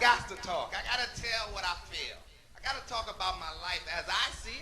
got to talk. I got to tell what I feel. I got to talk about my life as I see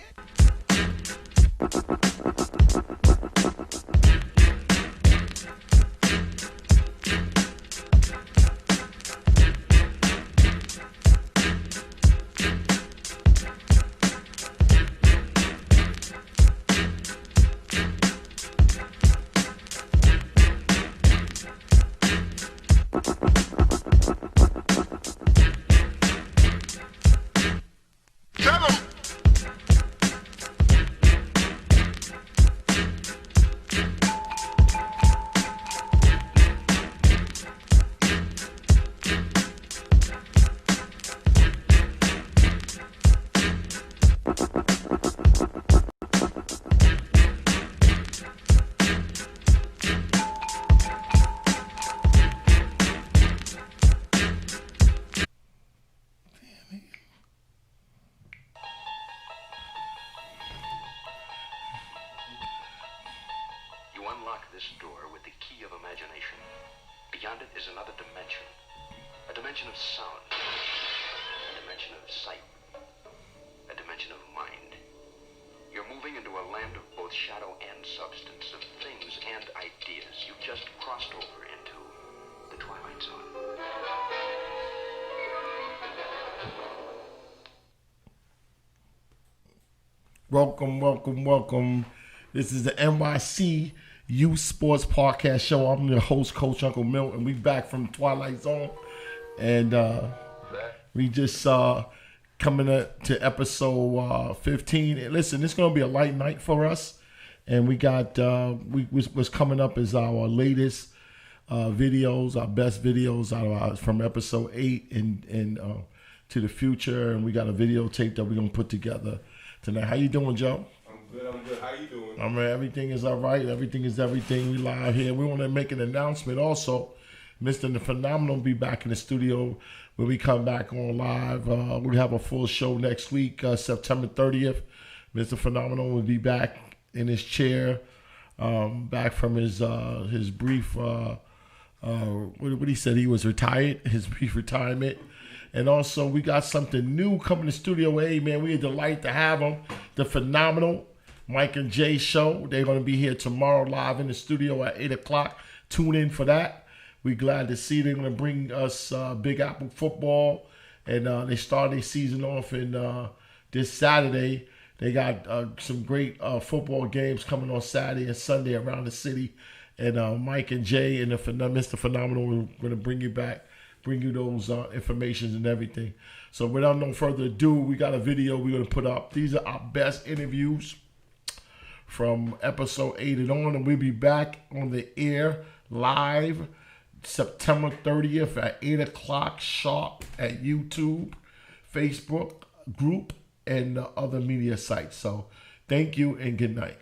this door with the key of imagination. Beyond it is another dimension. A dimension of sound. A dimension of sight. A dimension of mind. You're moving into a land of both shadow and substance, of things and ideas. You've just crossed over into the Twilight Zone. Welcome. This is the NYC Youth Sports Podcast Show. I'm your host, Coach Uncle Milt, and we back from Twilight Zone. And we just coming up to episode 15. And listen, it's going to be a light night for us. And we got, what's coming up is our latest videos, our best videos from episode 8 and to the future. And we got a videotape that we're going to put together tonight. How you doing, Joe? I'm good. How you doing? I mean, everything is all right. Everything is everything. We live here. We want to make an announcement also. Mr. The Phenomenal will be back in the studio when we come back on live. We have a full show next week, September 30th. Mr. Phenomenal will be back in his chair, back from his brief, what he said, he was retired, his brief retirement. And also, we got something new coming to Studio A, man. We're delighted to have them. The Phenomenal Mike and Jay show. They're going to be here tomorrow live in the studio at 8 o'clock. Tune in for that. We're glad to see they're going to bring us Big Apple football. And they start their season off in this Saturday. They got some great football games coming on Saturday and Sunday around the city. And Mike and Jay and Mr. Phenomenal are going to bring you those informations and everything. So without no further ado, we got a video we're going to put up. These are our best interviews from episode 8 and on, and we'll be back on the air live September 30th at 8 o'clock sharp at YouTube, Facebook group, and other media sites. So thank you and good night.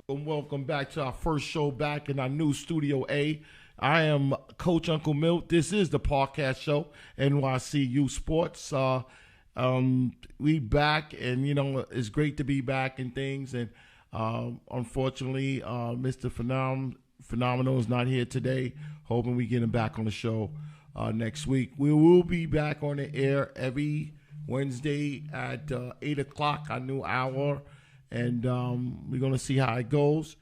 Welcome back to our first show back in our new Studio A. I am Coach Uncle Milt. This is the podcast show, NYC Youth Sports. We back, and it's great to be back and things. And unfortunately, Mr. Phenomenal is not here today. Hoping we get him back on the show next week. We will be back on the air every Wednesday at 8 o'clock, our new hour, and we're gonna see how it goes.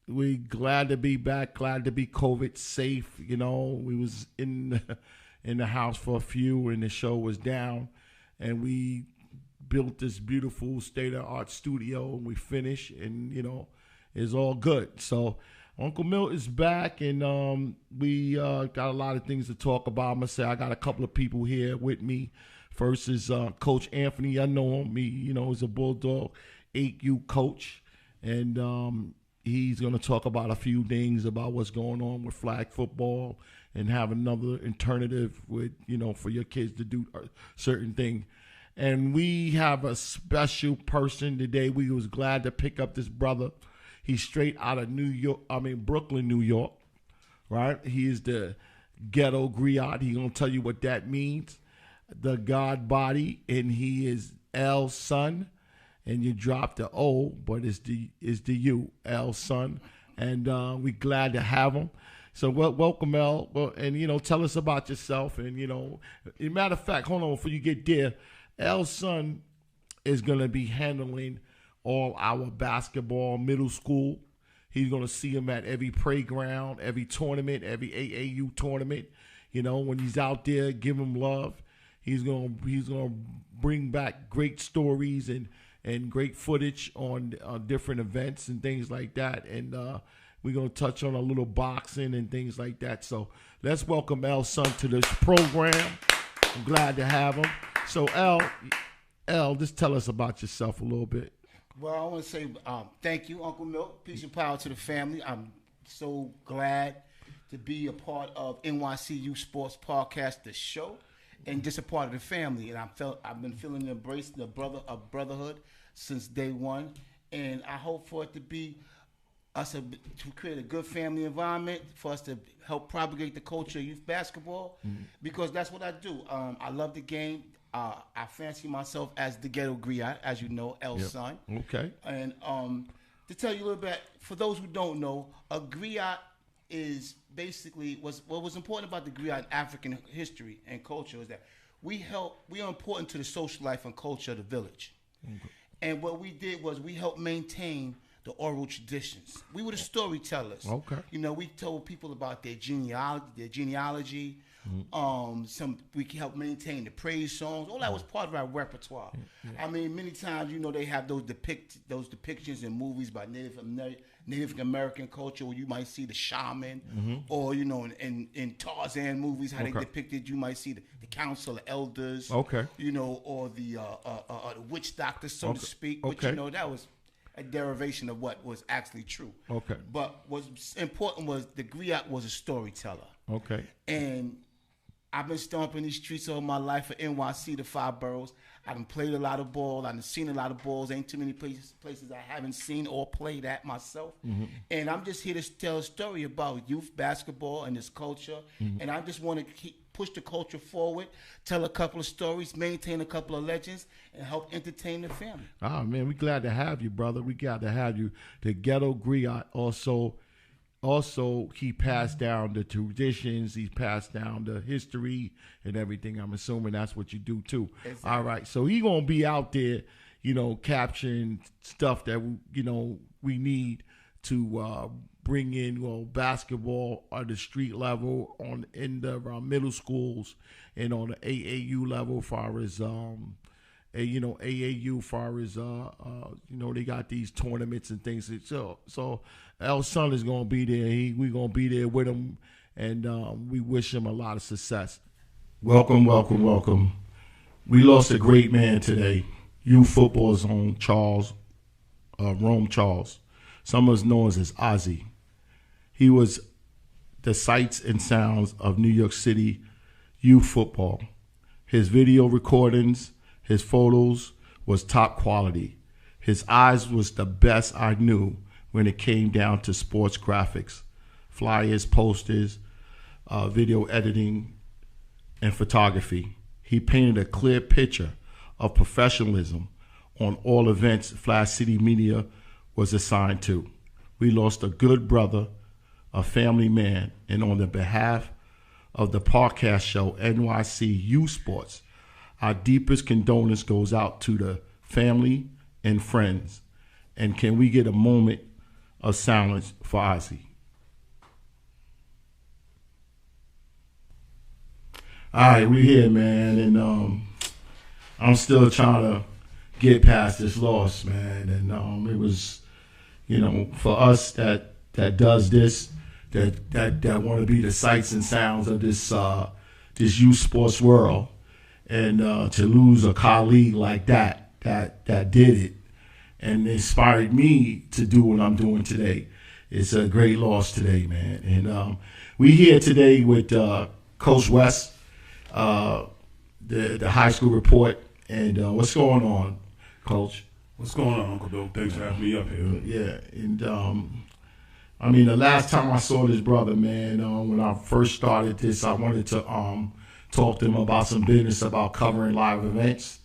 We glad to be back, glad to be COVID safe. We was in the house for a few, and the show was down, and we built this beautiful state-of-the-art studio, and we finished, and it's all good. So Uncle Milt is back, and we got a lot of things to talk about. I'm gonna say I got a couple of people here with me. First is Coach Anthony. I know him. He's a Bulldog 8U coach, and he's going to talk about a few things about what's going on with flag football and have another alternative with, for your kids to do a certain thing. And we have a special person today. We was glad to pick up this brother. He's straight out of Brooklyn, New York, right? He is the ghetto griot. He's going to tell you what that means. The God body, and he is L's son. And you drop the O, but it's the U, L son. And we glad to have him. So welcome, El. Well, and tell us about yourself. And as a matter of fact, hold on before you get there. El's son is gonna be handling all our basketball middle school. He's gonna see him at every playground, every tournament, every AAU tournament. When he's out there, give him love. He's gonna bring back great stories and great footage on different events and things like that. And we're going to touch on a little boxing and things like that. So let's welcome El's son to this program. I'm glad to have him. So El, just tell us about yourself a little bit. Well, I want to say thank you, Uncle Milt. Peace and power to the family. I'm so glad to be a part of NYC Youth Sports Podcast, the show, and just a part of the family. And I've been feeling the embrace of brotherhood since day one. And I hope for it to be us to create a good family environment, for us to help propagate the culture of youth basketball, because that's what I do. I love the game. I fancy myself as the ghetto griot, as you know, El's son. Okay. And to tell you a little bit, for those who don't know, a griot is basically what was important about the griot in African history and culture is that we are important to the social life and culture of the village. Okay. And what we did was we helped maintain the oral traditions. We were the storytellers. Okay. We told people about their genealogy. We helped maintain the praise songs. All that was part of our repertoire. I mean, many times, they have those depictions in movies by Native American culture where you might see the shaman, or in Tarzan movies how they depicted. You might see the council of elders. Okay. Or the witch doctor, so to speak. But that was a derivation of what was actually true. Okay. But what's important was the griot was a storyteller. Okay. And I've been stomping these streets all my life for NYC, the 5 boroughs. I done played a lot of ball. I done seen a lot of balls. Ain't too many places I haven't seen or played at myself. And I'm just here to tell a story about youth basketball and this culture. And I just want to push the culture forward, tell a couple of stories, maintain a couple of legends, and help entertain the family. Ah, man, we glad to have you, brother. We glad to have you. The ghetto griot also he passed down the traditions. He's passed down the history and everything. I'm assuming that's what you do too. Exactly. All right, so he gonna be out there, capturing stuff that we need to bring in basketball at the street level, in the middle schools, and on the AAU level, far as AAU, far as they got these tournaments and things. So El's son is gonna be there. We gonna be there with him, and we wish him a lot of success. Welcome. We lost a great man today. Youth football's own Rome Charles. Some of us know as Ozzy. He was the sights and sounds of New York City youth football. His video recordings, his photos was top quality. His eyes was the best I knew when it came down to sports graphics, flyers, posters, video editing, and photography. He painted a clear picture of professionalism on all events Flash City Media was assigned to. We lost a good brother, a family man, and on the behalf of the podcast show NYC Youth Sports, our deepest condolence goes out to the family and friends. And can we get a moment of silence for Ozzy? All right, we here, man, and I'm still trying to get past this loss, man. And it was, for us that does this, that want to be the sights and sounds of this youth sports world, and to lose a colleague like that did it and inspired me to do what I'm doing today. It's a great loss today, man. And we here today with Coach West, the high school report. And what's going on, Coach? What's going on, Uncle Bill? Thanks for having me up here. Yeah, and the last time I saw this brother, man, when I first started this, I wanted to talk to him about some business, about covering live events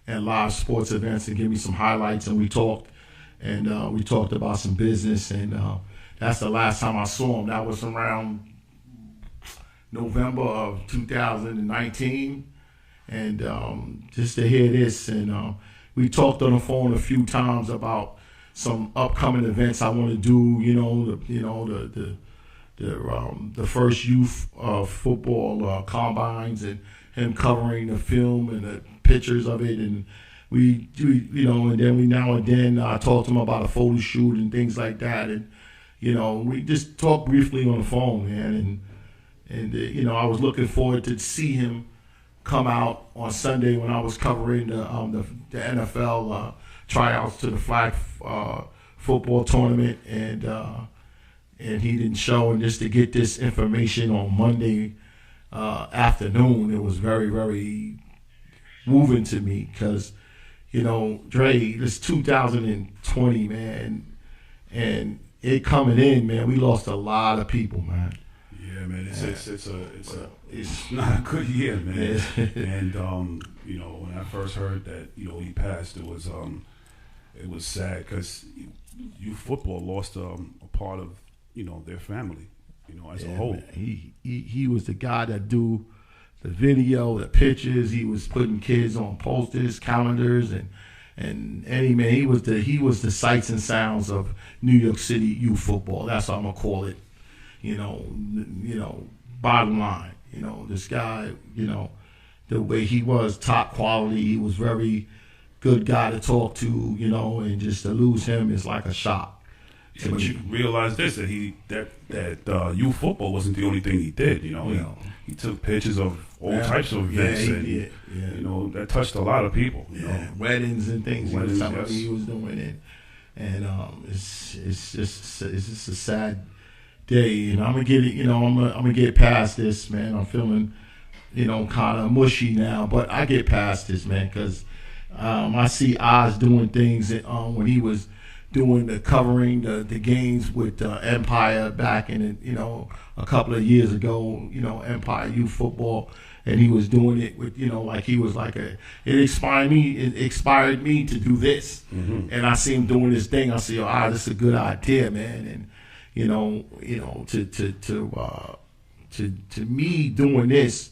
and live sports events, and give me some highlights. And we talked about some business, and that's the last time I saw him. That was around November of 2019, and just to hear this, and we talked on the phone a few times about some upcoming events I want to do. The first youth football combines, and him covering the film and the pictures of it, and we and then we now and then talk to him about a photo shoot and things like that, and we just talk briefly on the phone, man, and I was looking forward to see him come out on Sunday when I was covering the NFL tryouts to the flag football tournament, and he didn't show, and just to get this information on Monday afternoon, it was very, very moving to me, because Dre, it's 2020, man, and it coming in, man, we lost a lot of people, man. Yeah, man, it's not a good year, man. And when I first heard that he passed, it was sad, because youth football lost a part of their family, as a whole. Man, he was the guy that do the video, the pictures. He was putting kids on posters, calendars, and Eddie, man, he was the sights and sounds of New York City youth football. That's what I'm gonna call it. Bottom line, this guy, the way he was, top quality. He was very good guy to talk to, and just to lose him is like a shock. Yeah, but you realize this, that youth football wasn't the only thing he did. He took pictures of all types of events, that touched a lot of people. Weddings and things. Weddings, yes. He was doing it, and it's just a sad day. And I'm gonna get it. I'm gonna get past this, man. I'm feeling, kind of mushy now, but I get past this, man, because I see Oz doing things when he was doing the covering the games with Empire back in a couple of years ago, Empire Youth Football, and he was doing it with like he was like it inspired me to do this, and I see him doing this thing. I see, this is a good idea, man, and to me doing this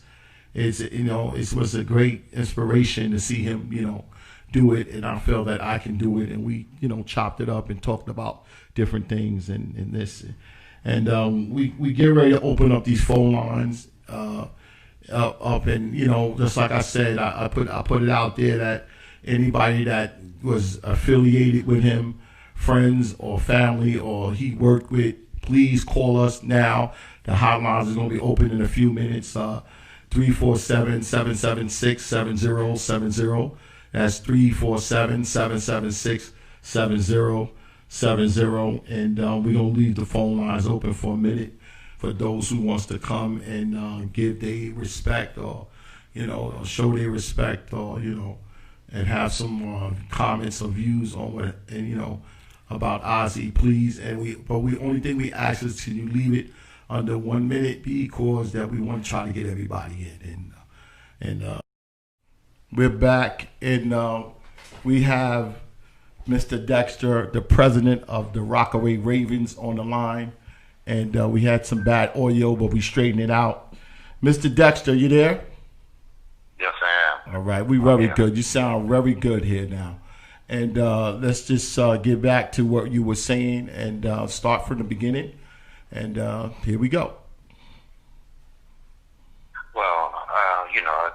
is it was a great inspiration to see him do it, and I feel that I can do it, and we chopped it up and talked about different things and this, and we get ready to open up these phone lines up, and just like I said, I put it out there that anybody that was affiliated with him, friends or family or he worked with, please call us now. The hotlines is going to be open in a few minutes. 347-776-7070. That's 347-776-7070. And we're going to leave the phone lines open for a minute for those who wants to come and give their respect, or show their respect, or and have some comments or views on what about Ozzy, please. But only thing we ask is, can you leave it under 1 minute, because that we want to try to get everybody in, and we're back, and we have Mr. Dexter, the president of the Rockaway Ravens, on the line, and we had some bad audio, but we straightened it out. Mr. Dexter, you there? Yes, I am. All right, we very good. You sound very good here now. And let's just get back to what you were saying and start from the beginning. And here we go. Well, I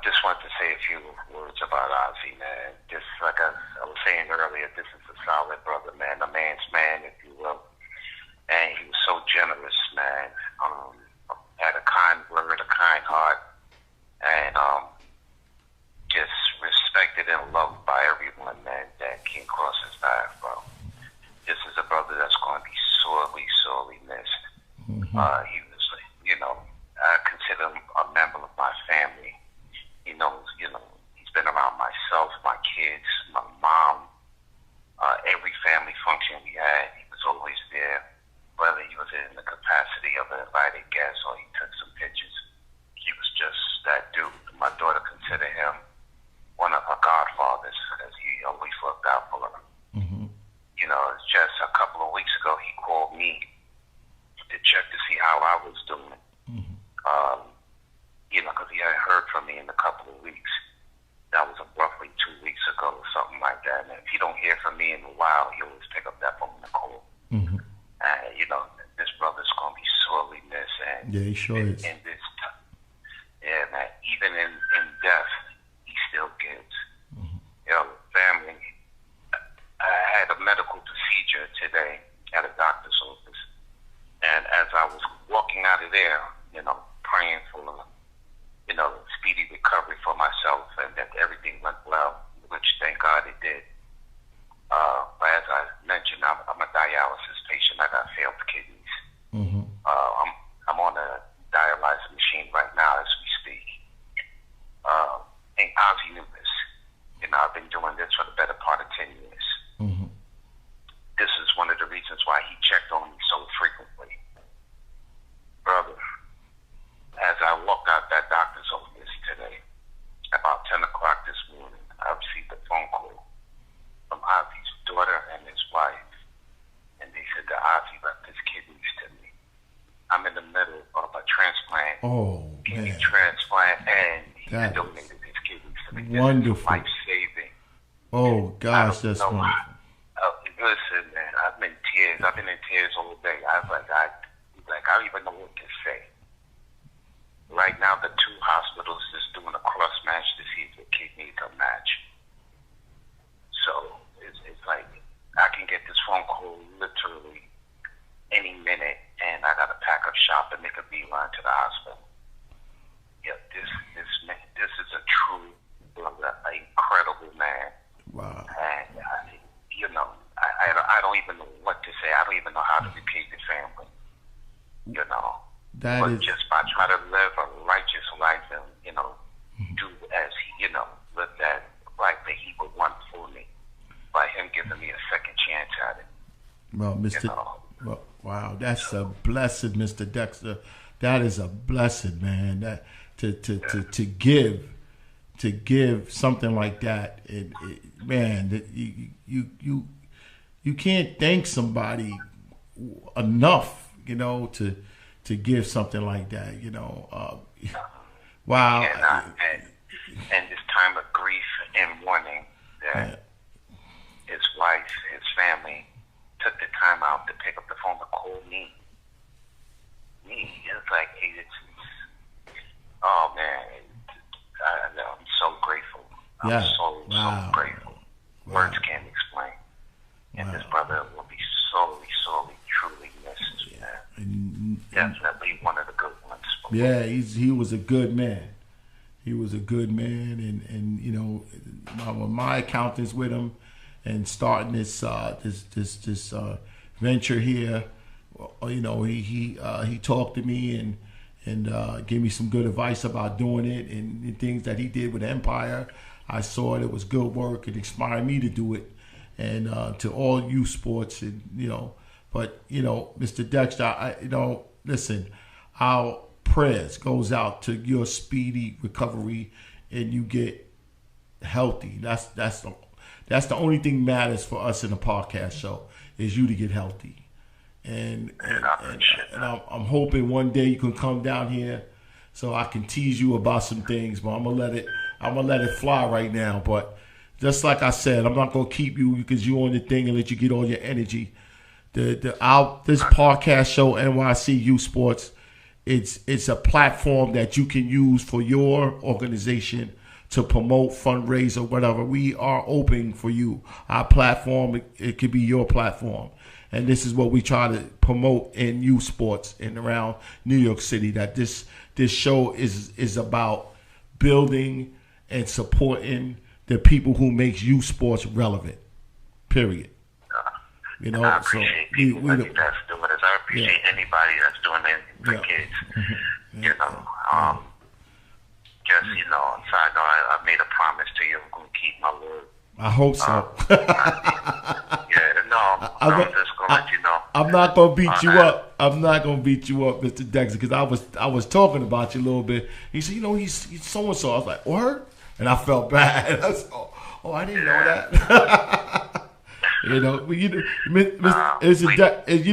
just wanted to say a few words about Ozzy, man. Just like I was saying earlier, this is a solid brother, man, a man's man, if you will. And he was so generous, man. Had a kind word, a kind heart, and just respected and loved by everyone, man, that came across his path, bro. This is a brother that's going to be sorely, sorely missed. He was, I consider him a member of my family. He knows, he's been around myself, my kids, my mom, every family function we had. He was always there, whether he was in the capacity of an invited guest or he took some pictures. He was just that dude. My daughter considered him one of her godfathers, as he always looked out for her. It's just a couple of weeks ago he called me check to see how I was doing. Because he hadn't heard from me in a couple of weeks. That was roughly 2 weeks ago or something like that. And if he don't hear from me in a while, he always pick up that phone and call. And, this brother's going to be sorely missed. And Yeah, he sure is. in this time, yeah, man, even in death, he still gives. Family, I had a medical procedure today at a doctor's office. And as I was walking out of there, praying for, speedy recovery for myself and that everything went well, which thank God it did. But as I mentioned, I'm a dialysis patient. I got failed kidneys. I'm on a dialysis machine right now as we speak. And Ozzy knew this. I've been doing this for the better part of 10 years. This is one of the reasons why he checked on me so frequently. Brother, as I walked out that doctor's office today, about 10 o'clock this morning, I received a phone call from Ozzy's daughter and his wife. And they said that Ozzy left his kidneys to me. I'm in the middle of a transplant. Kidney transplant, and he donated his kidneys to me. Wonderful. Life-saving. Oh, gosh, that's wonderful. Listen, man, I've been in tears. I've been in tears all day. I don't even know what to say. Right now, the two hospitals is doing a cross match to see if the kidney can match. So it's like I can get this phone call literally any minute, and I got to pack up shop and make a beeline to the hospital. Yeah, this is a true, incredible man. Wow. And I don't even know what to say. I don't even know how to repay the family. But just by trying to live a righteous life and do as he live that life that he would want for me, by him giving me a second chance at it. Well, wow, that's a blessed, Mr. Dexter. That is a blessed, man. That to give something like that, man, you can't thank somebody enough, to give something like that, wow. And this time of grief and mourning that his wife, his family took the time out to pick up the phone to call me. It's like, oh man, I'm so grateful. I'm so grateful. Words can't explain. And this brother will be sorely, truly missed. And definitely one of the good ones. Yeah, he was a good man. He was a good man, and my accountant's with him, and starting this venture here, he talked to me and gave me some good advice about doing it and the things that he did with Empire. I saw it was good work and inspired me to do it, and to all youth sports, and But Mr. Dexter, listen, our prayers goes out to your speedy recovery and you get healthy. That's the only thing matters for us in the podcast show is you to get healthy. And I'm hoping one day you can come down here so I can tease you about some things, but I'm gonna let it fly right now. But just like I said, I'm not gonna keep you because you're on the thing and let you get all your energy. This podcast show, NYC Youth Sports, it's a platform that you can use for your organization to promote, fundraise, or whatever. We are open for you. Our platform, it could be your platform. And this is what we try to promote in youth sports and around New York City, that this show is about building and supporting the people who make youth sports relevant, period. I appreciate people that's doing this. I appreciate anybody that's doing it for kids. Side note, I made a promise to you. I'm going to keep my word. I hope so. I'm just going to let you know. I'm not going to beat you up. I'm not going to beat you up, Mr. Dexter, because I was talking about you a little bit. He said, he's so-and-so. I was like, what? And I felt bad. I was, I didn't know that. You know, you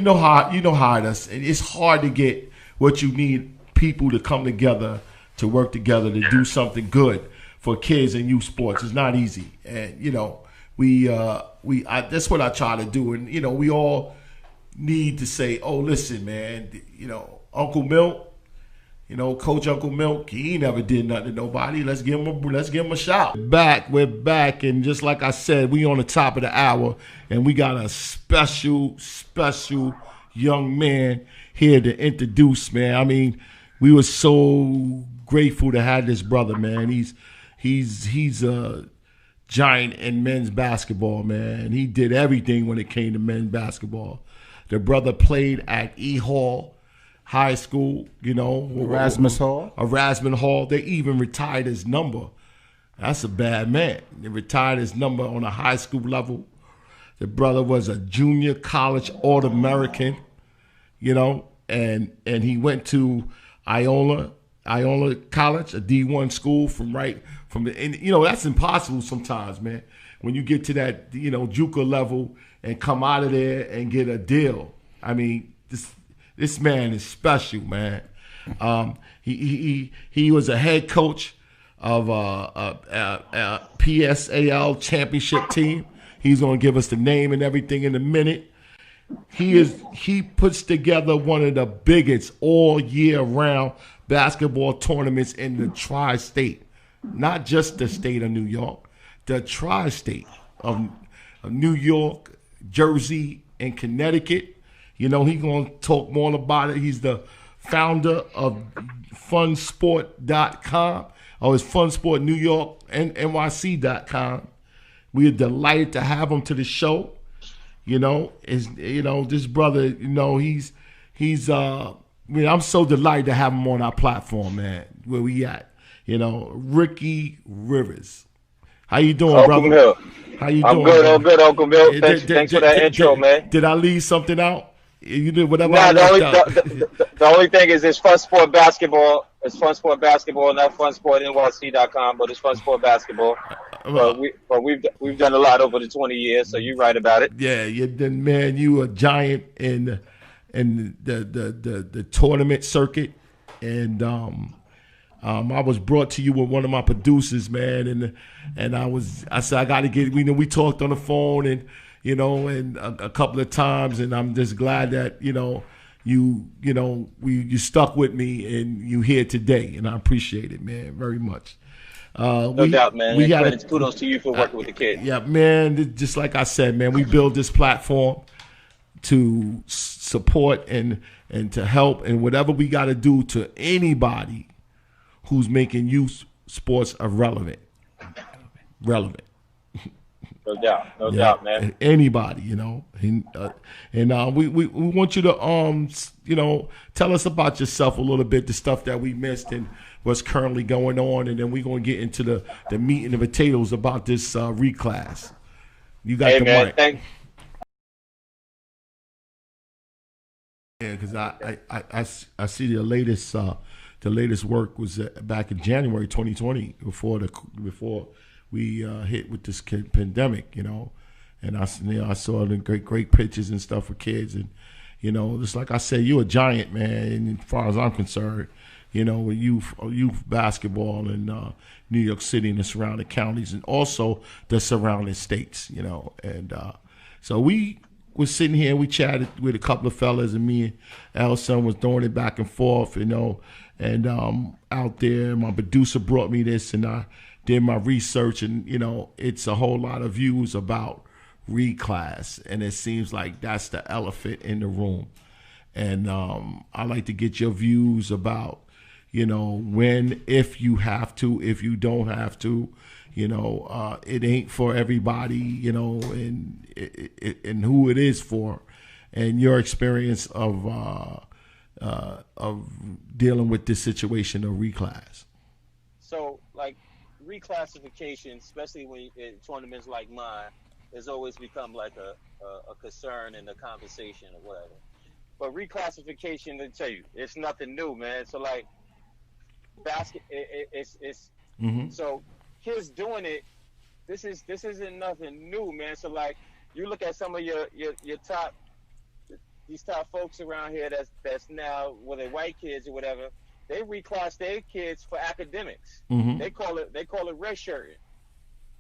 know how it is. It's hard to get what you need people to come together, to work together, to do something good for kids and youth sports. It's not easy, and you know, that's what I try to do, and you know, we all need to say, oh, listen, man, you know, Uncle Milt. You know, Coach Uncle Milk, he never did nothing to nobody. Let's give him a shout. We're back, and just like I said, we on the top of the hour, and we got a special young man here to introduce, man. I mean, we were so grateful to have this brother, man. He's a giant in men's basketball, man. He did everything when it came to men's basketball. The brother played at E Hall High School, you know. Erasmus Hall. They even retired his number. That's a bad man. They retired his number on a high school level. The brother was a junior college All-American, you know, and he went to Iola College, a D1 school and you know, that's impossible sometimes, man. When you get to that, you know, JUCO level and come out of there and get a deal. I mean, this man is special, man. He was a head coach of a PSAL championship team. He's gonna give us the name and everything in a minute. He puts together one of the biggest all year round basketball tournaments in the tri-state, not just the state of New York, the tri-state of New York, Jersey, and Connecticut. You know, he's going to talk more about it. He's the founder of funsport.com, or it's Funsport New York and NYC.com. We are delighted to have him to the show. You know, this brother, you know, I'm so delighted to have him on our platform, man. Where we at? You know, Ricky Rivers. How you doing, Uncle brother? Mill. How you I'm doing? good. Man? I'm good, Uncle Mill. Thanks for that intro, man. Did I leave something out? You did whatever. Nah, I left out. the only thing is it's Fun Sport Basketball. It's Fun Sport Basketball, not funsportnyc.com, but it's Fun Sport Basketball. But we've done a lot over the 20 years, so you're right about it. Yeah, man, you a giant in the tournament circuit, and I was brought to you with one of my producers, man, and I said I got to get. We talked on the phone, and you know, and a couple of times, and I'm just glad that you stuck with me and you here today, and I appreciate it, man, very much. No doubt, man. Kudos to you for working with the kids. Yeah, man. Just like I said, man, we build this platform to support and to help and whatever we got to do to anybody who's making youth sports relevant. No doubt, man. Anybody, you know, and we want you to tell us about yourself a little bit, the stuff that we missed and what's currently going on, and then we're gonna get into the meat and the potatoes about this reclass. You got the mic. Yeah, because I see the latest work was back in January 2020 before we hit with this pandemic, you know, and I saw the great pictures and stuff for kids, and you know, just like I said, you're a giant, man. And as far as I'm concerned, you know, with youth basketball in New York City and the surrounding counties, and also the surrounding states, you know, and so we was sitting here and we chatted with a couple of fellas, and me and Elson was throwing it back and forth, you know, and out there, my producer brought me this, and I did my research, and you know, it's a whole lot of views about reclass, and it seems like that's the elephant in the room. And I like to get your views about, you know, when, if you have to, if you don't have to, you know, it ain't for everybody, you know, and who it is for, and your experience of dealing with this situation of reclass. So, like, reclassification, especially when in tournaments like mine, has always become like a concern in the conversation or whatever. But reclassification, to tell you, it's nothing new, man. So like it's Mm-hmm. So kids doing it. This isn't nothing new, man. So like you look at some of your top these top folks around here that's now, well, they're white kids or whatever. They reclass their kids for academics. Mm-hmm. They call it red shirting,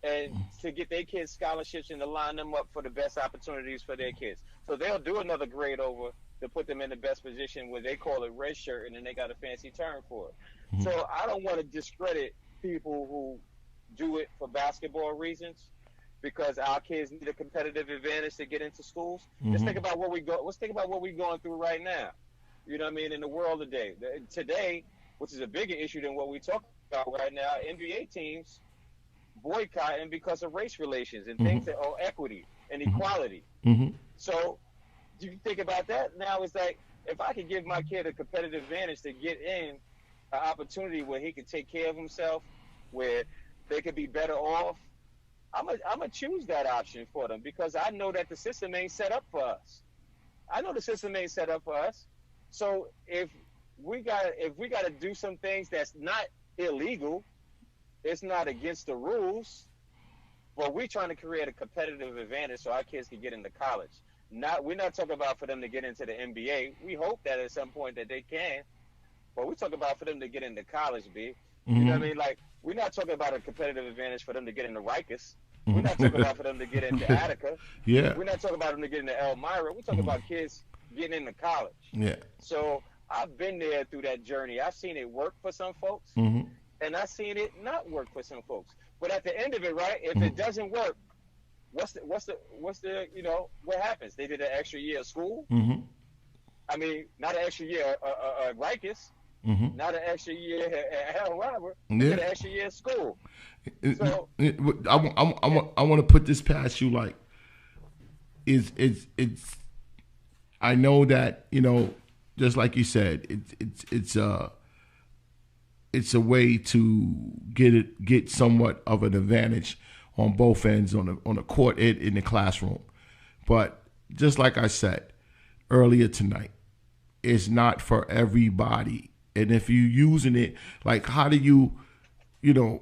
and to get their kids scholarships and to line them up for the best opportunities for their kids. So they'll do another grade over to put them in the best position where they call it red shirting, and they got a fancy term for it. Mm-hmm. So I don't want to discredit people who do it for basketball reasons, because our kids need a competitive advantage to get into schools. Mm-hmm. Let's think about what let's think about what we're going through right now. You know what I mean? In the world today, which is a bigger issue than what we talk about right now, NBA teams boycotting because of race relations and things that are equity and equality. Mm-hmm. So you think about that now. It's like, if I could give my kid a competitive advantage to get in an opportunity where he can take care of himself, where they could be better off, I'm gonna choose that option for them, because I know that the system ain't set up for us. I know the system ain't set up for us. So if we gotta do some things that's not illegal, it's not against the rules, but we're trying to create a competitive advantage so our kids can get into college. We're not talking about for them to get into the NBA. We hope that at some point that they can, but we talk about for them to get into college, B. You know what I mean? Like, we're not talking about a competitive advantage for them to get into Rikers. We're not talking about for them to get into Attica. Yeah. We're not talking about them to get into Elmira. We're talking about kids getting into college. Yeah. So I've been there through that journey. I've seen it work for some folks, Mm-hmm. and I've seen it not work for some folks. But at the end of it, right, if it doesn't work, what's the what happens? They did an extra year of school. Mm-hmm. I mean, not an extra year at Rikers. Mm-hmm. Not an extra year at Elmira. Yeah. Did an extra year of school. So I want to put this past you. Like, it's. I know that, just like you said, it's a way to get somewhat of an advantage on both ends on the court and in the classroom. But just like I said earlier tonight, it's not for everybody. And if you're using it, like, how do you,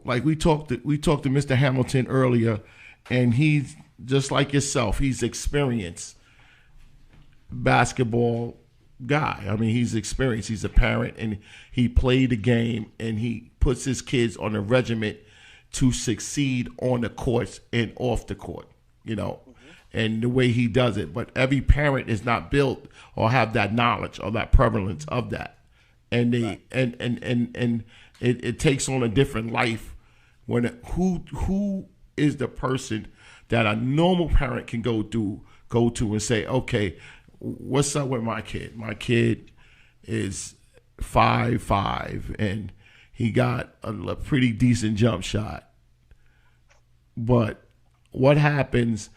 like we talked to Mr. Hamilton earlier, and he's just like yourself. He's experienced basketball guy. I mean, he's experienced. He's a parent, and he played the game, and he puts his kids on a regiment to succeed on the courts and off the court, and the way he does it. But every parent is not built or have that knowledge or that prevalence of that. And they and it takes on a different life when who is the person that a normal parent can go to and say, okay, what's up with my kid? My kid is 5'5" and he got a pretty decent jump shot. But what happens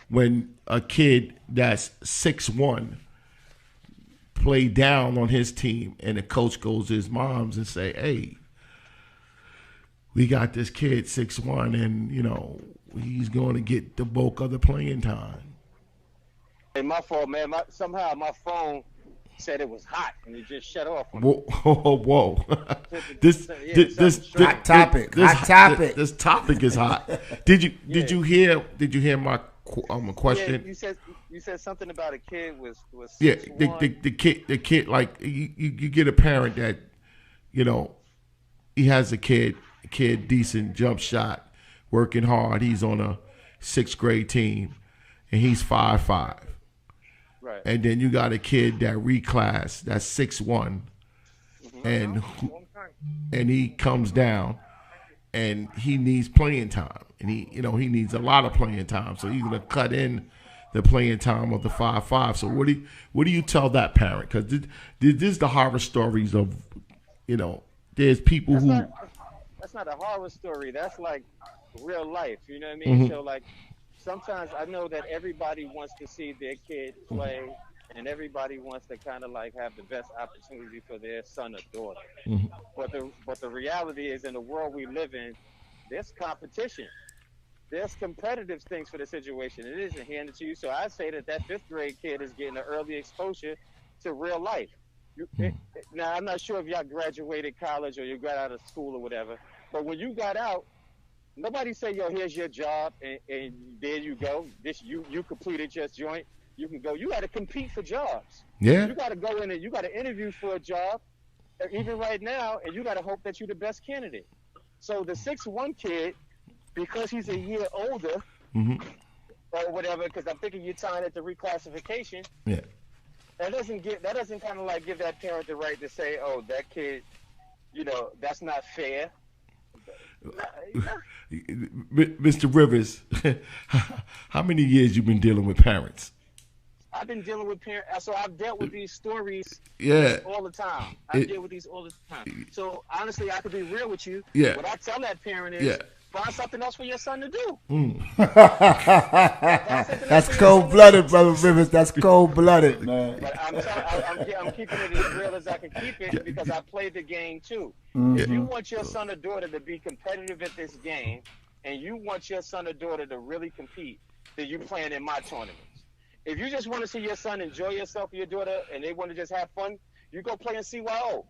when a kid that's 6'1" play down on his team, and the coach goes to his moms and say, hey, we got this kid 6'1", and he's going to get the bulk of the playing time? Hey, my fault, man. Somehow my phone said it was hot, and it just shut off. Whoa. This hot topic. Hot topic. This topic is hot. Did you hear my question? Yeah, you said something about a kid was yeah. 6'1". The kid, like, you get a parent that he has a kid decent jump shot, working hard. He's on a 6th grade team, and he's 5'5". Right. And then you got a kid that reclassed, that's 6'1", and he comes down, and he needs playing time, and he needs a lot of playing time. So he's gonna cut in the playing time of the 5'5". So what do you tell that parent? Because this is the horror stories of, there's people That's not a horror story. That's like real life. You know what I mean? Mm-hmm. So like, sometimes I know that everybody wants to see their kid play, and everybody wants to kind of like have the best opportunity for their son or daughter. Mm-hmm. But the reality is, in the world we live in, there's competition. There's competitive things for the situation. It isn't handed to you. So I say that 5th grade kid is getting an early exposure to real life. Now, I'm not sure if y'all graduated college or you got out of school or whatever, but when you got out, Nobody say, yo, here's your job, and there you go. This you completed your joint. You can go. You got to compete for jobs. Yeah. You got to go in and you got to interview for a job, even right now, and you got to hope that you're the best candidate. So the 6'1" kid, because he's a year older, or whatever, because I'm thinking you're tying it to reclassification. Yeah. That doesn't kind of like give that parent the right to say, oh, that kid, that's not fair. Mr. Rivers, how many years you been dealing with parents? I've been dealing with parents, so I've dealt with these stories all the time. I deal with these all the time. So honestly, I could be real with you. Yeah. What I tell that parent is, find something else for your son to do. That's cold-blooded, Brother Rivers. That's cold-blooded, man. But I'm keeping it as real as I can keep it because I played the game too. If you want your son or daughter to be competitive at this game, and you want your son or daughter to really compete, then you're playing in my tournaments. If you just want to see your son enjoy yourself or your daughter, and they want to just have fun, you go play in CYO.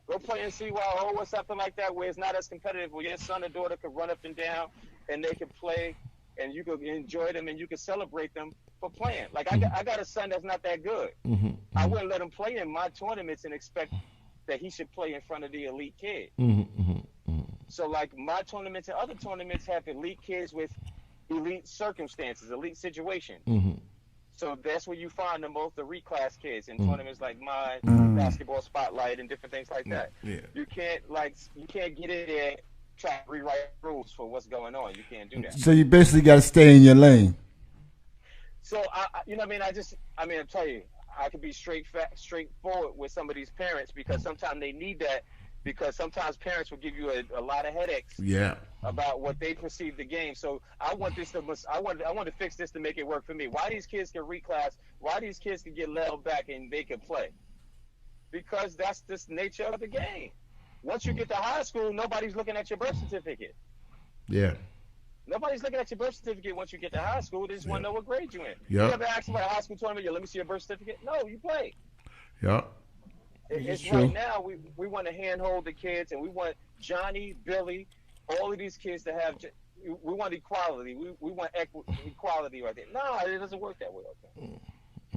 Go play in CYO or something like that where it's not as competitive, where your son or daughter can run up and down and they can play and you can enjoy them and you can celebrate them for playing. Like I got a son that's not that good. I wouldn't let him play in my tournaments and expect that he should play in front of the elite kid. So like my tournaments and other tournaments have elite kids with elite circumstances, elite situations. So that's where you find the reclass kids in tournaments like mine, basketball spotlight, and different things like that. Yeah. You can't get in there try to rewrite rules for what's going on. You can't do that. So you basically got to stay in your lane. So I tell you, I could be straightforward with some of these parents because sometimes they need that. Because sometimes parents will give you a lot of headaches about what they perceive the game. So I want to fix this to make it work for me. Why these kids can reclass? Why these kids can get leveled back and they can play? Because that's the nature of the game. Once you get to high school, nobody's looking at your birth certificate. Yeah. Nobody's looking at your birth certificate once you get to high school. They just want to know what grade you're in. Yeah. You ever ask about a high school tournament? Let me see your birth certificate. No, you play. Yeah. It's right now we want to handhold the kids, and we want Johnny, Billy, all of these kids to have. We want equality. We want equality right there. No, it doesn't work that way.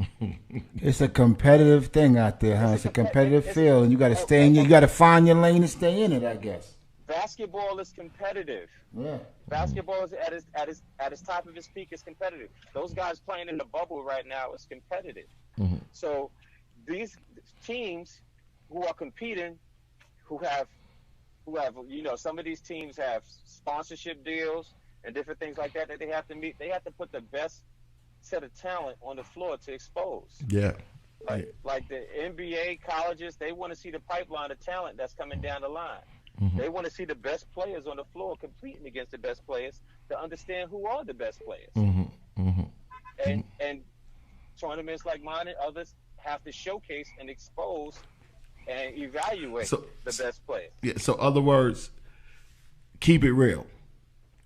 Okay. It's a competitive thing out there, huh? It's a competitive field, and you got to stay in. You got to find your lane and stay in it, I guess. Basketball is competitive. Yeah. Basketball is at its top of its peak is competitive. Those guys playing in the bubble right now is competitive. So these teams who are competing, who have some of these teams have sponsorship deals and different things like that they have to meet. They have to put the best set of talent on the floor to expose. Yeah. Like the NBA colleges, they want to see the pipeline of talent that's coming down the line. They want to see the best players on the floor competing against the best players to understand who are the best players. And tournaments like mine and others have to showcase and expose and evaluate the best players. Yeah. So, other words, keep it real.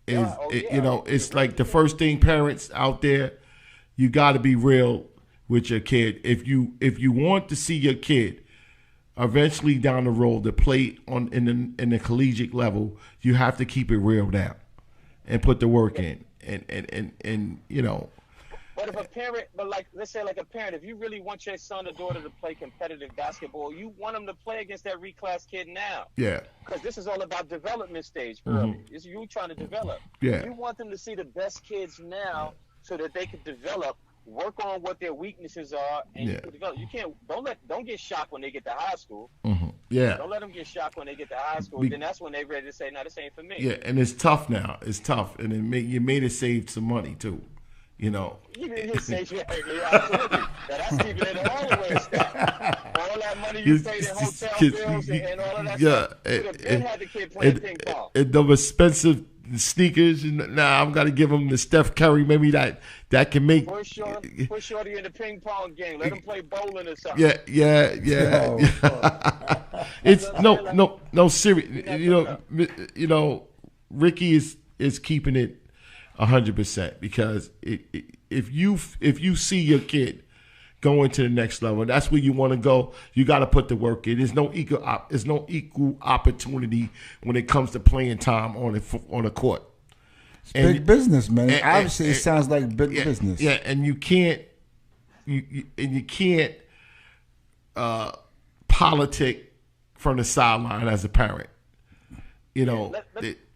It's like the first thing parents out there, you got to be real with your kid. If you want to see your kid eventually down the road to play in the collegiate level, you have to keep it real now and put the work in. And But if a parent, let's say like a parent, if you really want your son or daughter to play competitive basketball, you want them to play against that reclass kid now. Yeah. Because this is all about development stage early. It's you trying to develop. Yeah. You want them to see the best kids now so that they can develop, work on what their weaknesses are, and you can develop. You can't don't get shocked when they get to high school. Yeah. Don't let them get shocked when they get to high school. Then that's when they're ready to say, "No, this ain't for me." Yeah, and it's tough now. It's tough, and you made it save some money too. You say, absolutely. That's keeping it all the way a step. All that money you paid in hotel bills and all of that stuff. You could have been had the kid playing ping pong. And the expensive sneakers. Now I'm gonna give him the Steph Curry. Maybe that can make. Push Shorty in the ping pong game. Let him play bowling or something. Yeah. It's no serious. Ricky is keeping it 100% because if you see your kid going to the next level. That's where you want to go. You got to put the work in. There's no equal opportunity when it comes to playing time on the court. It's big business, man. Obviously, it sounds like big yeah, business. Yeah, and you can't politic from the sideline as a parent. You know.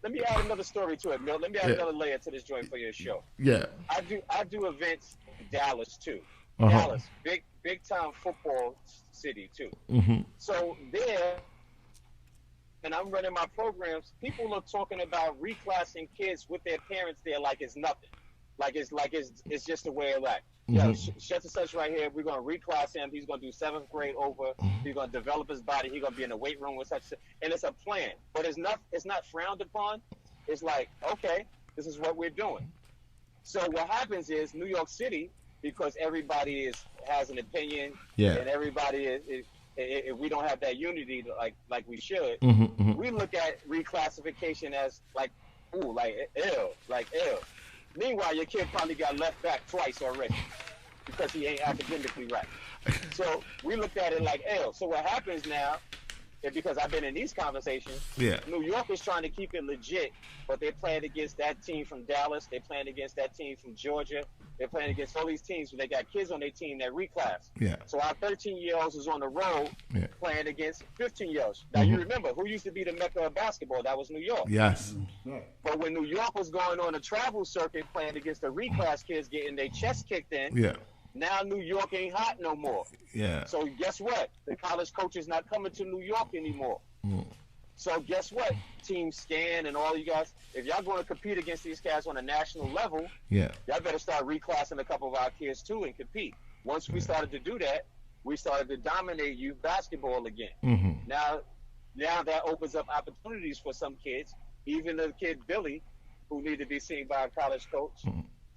Let me add another story to it, Mill. Let me add another layer to this joint for your show. Yeah. I do events in Dallas too. Uh-huh. Dallas, big time football city too. Mm-hmm. So there, and I'm running my programs. People are talking about reclassing kids with their parents there like it's nothing, like it's just a way of life. Yeah, such and such right here. We're gonna reclass him. He's gonna do 7th grade over. He's gonna develop his body. He's gonna be in the weight room with such, and it's a plan. But it's not frowned upon. It's like, okay, this is what we're doing. So what happens is New York City, because everybody has an opinion, and everybody is we don't have that unity like we should. We look at reclassification as like, ooh, like ill. Meanwhile, your kid probably got left back twice already because he ain't academically right. So we looked at it like, L. So what happens now, is because I've been in these conversations, New York is trying to keep it legit, but they're playing against that team from Dallas. They're playing against that team from Georgia. They're playing against all these teams where they got kids on their team that reclass. Yeah. So our 13-year-olds is on the road playing against 15-year-olds. Now, you remember, who used to be the mecca of basketball? That was New York. Yes. But when New York was going on a travel circuit playing against the reclass kids getting their chest kicked in, now New York ain't hot no more. Yeah. So guess what? The college coach is not coming to New York anymore. So guess what? Team Scan and all you guys, if y'all going to compete against these guys on a national level, y'all better start reclassing a couple of our kids too and compete. Once we started to do that, we started to dominate youth basketball again. Now that opens up opportunities for some kids, even the kid Billy, who need to be seen by a college coach,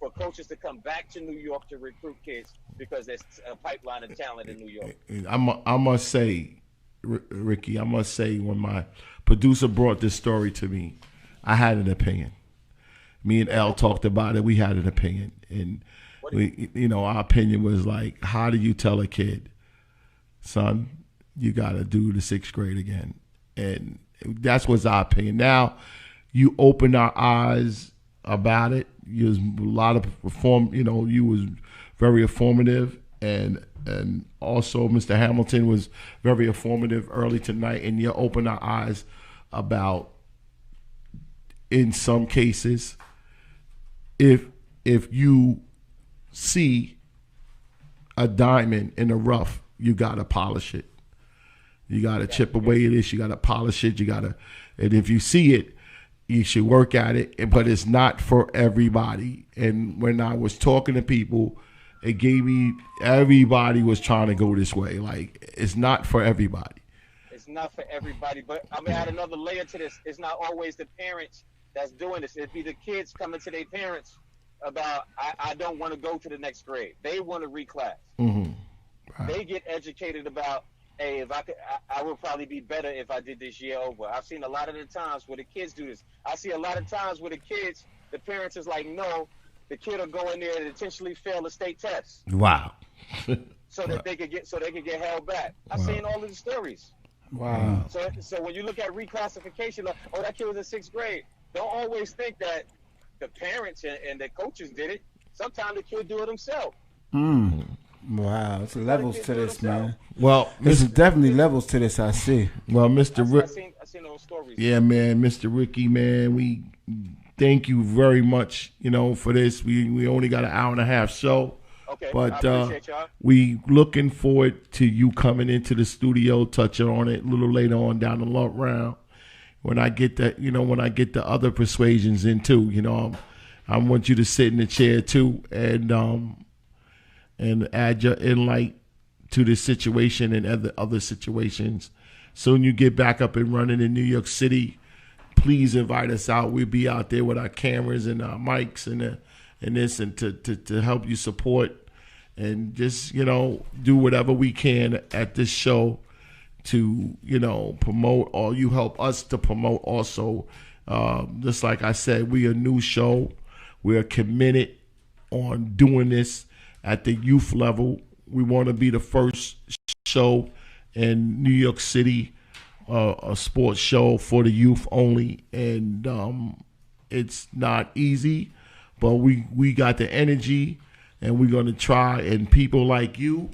for coaches to come back to New York to recruit kids because there's a pipeline of talent in New York. I must say, Ricky, when my producer brought this story to me, I had an opinion. Me and L talked about it. We had an opinion. And, our opinion was like, how do you tell a kid, son, you got to do the 6th grade again? And that's what's our opinion. Now, you opened our eyes about it. You was a lot of you was very informative, and also Mr. Hamilton was very informative early tonight, and you opened our eyes about, in some cases, if you see a diamond in the rough, you gotta polish it. You gotta chip away at this. You gotta polish it. And if you see it, you should work at it, but it's not for everybody. And when I was talking to people, it gave me, everybody was trying to go this way. Like, it's not for everybody. It's not for everybody, but I'm going to add another layer to this. It's not always the parents that's doing this. It'd be the kids coming to their parents about, I don't want to go to the next grade. They want to reclass. Right. They get educated about, hey, if I would probably be better if I did this year over. I've seen a lot of the times where the kids do this. I see a lot of times where the parents is like, no, the kid will go in there and intentionally fail the state test. Wow. so they could get held back. I've seen all of the stories. Wow. So when you look at reclassification, like, oh, that kid was in 6th grade. Don't always think that the parents and the coaches did it. Sometimes the kid do it himself. Wow, it's levels to this, man. Well, there's definitely levels to this, I see. Well, Mr. Rick, I seen those stories. Yeah, man, Mr. Ricky, man, we thank you very much, for this. We only got an hour and a half show. Okay, but I appreciate y'all. We looking forward to you coming into the studio, touching on it a little later on down the round. When I get the other persuasions in too, I want you to sit in the chair too and add your inlight to this situation and other situations. Soon you get back up and running in New York City, please invite us out. We'll be out there with our cameras and our mics and to help you support and just, do whatever we can at this show to, promote, or you help us to promote also. Just like I said, we a new show. We are committed on doing this at the youth level. We want to be the first show in New York City, a sports show for the youth only, and it's not easy, but we got the energy, and we're going to try. And people like you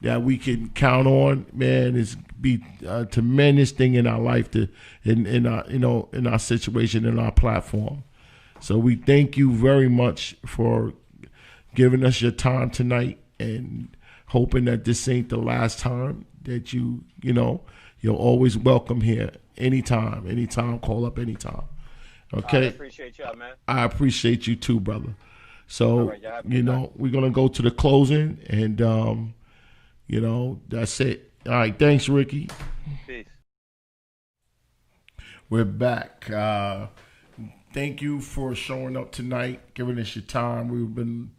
that we can count on, man, is be a tremendous thing in our life, in our situation, in our platform. So we thank you very much for giving us your time tonight, and hoping that this ain't the last time that you're always welcome here. Anytime, call up anytime. Okay. I appreciate y'all, man. I appreciate you too, brother. So, All right, y'all have a good night. we're going to go to the closing, and, that's it. All right. Thanks, Ricky. Peace. We're back. Thank you for showing up tonight, giving us your time. We've been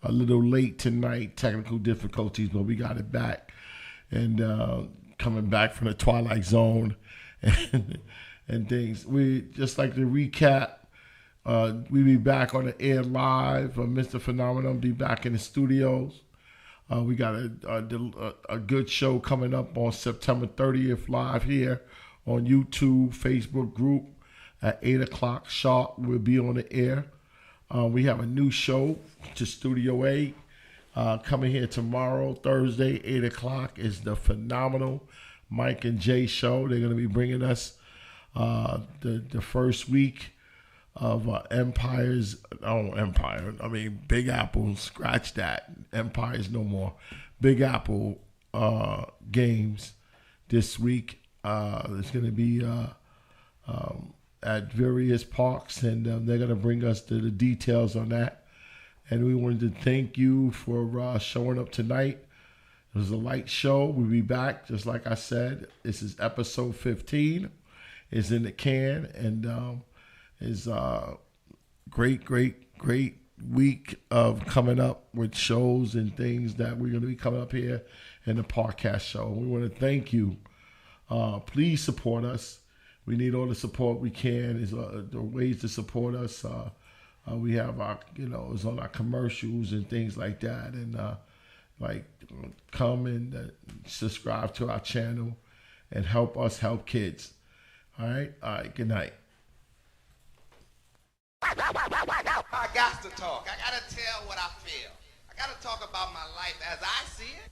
a little late tonight, technical difficulties, but we got it back. And coming back from the Twilight Zone and things. We just like to recap. We'll be back on the air live. Mr. Phenomenon be back in the studios. We got a good show coming up on September 30th live here on YouTube, Facebook group at 8 o'clock sharp. We'll be on the air. We have a new show to Studio A coming here tomorrow, Thursday, 8 o'clock. Is the phenomenal Mike and Jay show. They're going to be bringing us the first week of Big Apple. Scratch that. Empire's no more. Big Apple games this week. There's going to be at various parks, and they're going to bring us to the details on that. And we wanted to thank you for showing up tonight. It was a light show. We'll be back, just like I said. This is episode 15. It's in the can, and is great week of coming up with shows and things that we're going to be coming up here in the podcast show. We want to thank you. Please support us. We need all the support we can. Is the ways to support us. We have our, it's on our commercials and things like that, and come and subscribe to our channel and help us help kids. All right. Good night. I got to talk. I got to tell what I feel. I got to talk about my life as I see it.